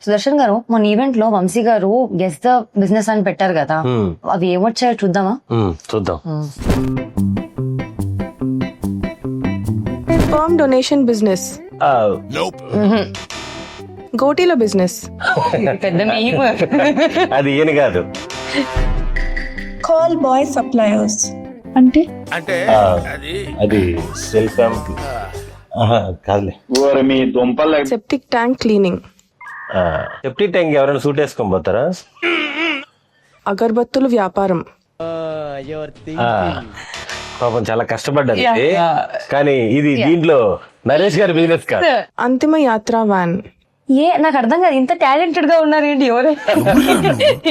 సుదర్శన్ గారు మన ఈవెంట్ లో వంశీ గారు గెస్ట్ ద బిజినెస్ అని పెట్టారు కదా, అవి ఏమొచ్చాయో చూద్దామా? చూద్దాం. ఫర్మ్ డొనేషన్ బిజినెస్, గోటీలో బిజినెస్, పెద్ద meme. అది ఈయన కాదు. కాల్ బాయ్ సప్లయర్స్ అంటే అది సెల్ఫ్ కాదులే. Septic tank cleaning, septic tank ఎవరైనా సూట్ వేసుకొని పోతారా? అగరబత్తులు వ్యాపారం, పాపం చాలా కష్టపడ్డారు. కానీ ఇది దీంట్లో నరేష్ గారి బిజినెస్ కాదు. అంతిమ యాత్ర వ్యాన్, నాకు అర్థం కాదు, ఇంత టాలెంటెడ్ గా ఉన్నారు ఏంటి ఎవరు?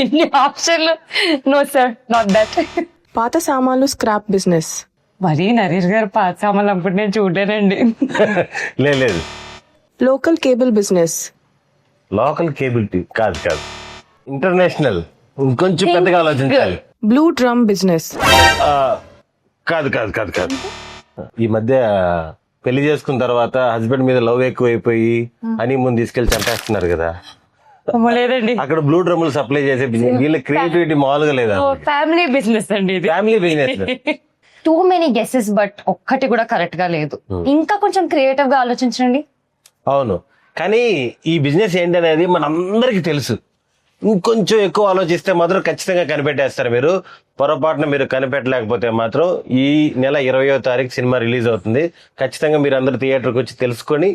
ఇన్ని ఆప్షన్లు. No sir, not that. పాత సామాన్లు స్క్రాప్ బిజినెస్, మరి నరేష్ గారు పాత సామాన్లు అప్పుడు నేను చూడలేనండి. లేదు. Local cable business, local cable కాదు, ఇంటర్నేషనల్. ఇంకొంచెం పెద్దగా ఆలోచించాలి. బ్లూ డ్రమ్ బిజినెస్, కాదు. ఈ మధ్య పెళ్లి చేసుకున్న తర్వాత హస్బెండ్ మీద లవ్ ఎక్కువైపోయి అని ముందు తీసుకెళ్లి చంపేస్తున్నారు కదా, లేదండి. అక్కడ బ్లూ డ్రమ్ములు సప్లై చేసే బిజినెస్. వీళ్ళ క్రియేటివిటీ మామూలుగా లేదా? ఫ్యామిలీ బిజినెస్ అండి ఇది. Family business. Too many guesses, but ఒక్కటి కూడా కరెక్ట్ గా లేదు. ఇంకా కొంచెం క్రియేటివ్ గా ఆలోచించండి. అవును, కానీ ఈ బిజినెస్ ఏంటనేది మనందరికి తెలుసు. ఇంకొంచెం ఎక్కువ ఆలోచిస్తే మాత్రం ఖచ్చితంగా కనిపెట్టేస్తారు మీరు. పొరపాటున మీరు కనిపెట్టలేకపోతే మాత్రం ఈ నెల 20వ తారీఖు సినిమా రిలీజ్ అవుతుంది. ఖచ్చితంగా మీరు అందరు థియేటర్కి వచ్చి తెలుసుకొని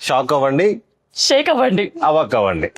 షాక్ అవ్వండి, షేక్ అవ్వండి, అవాక్ అవ్వండి.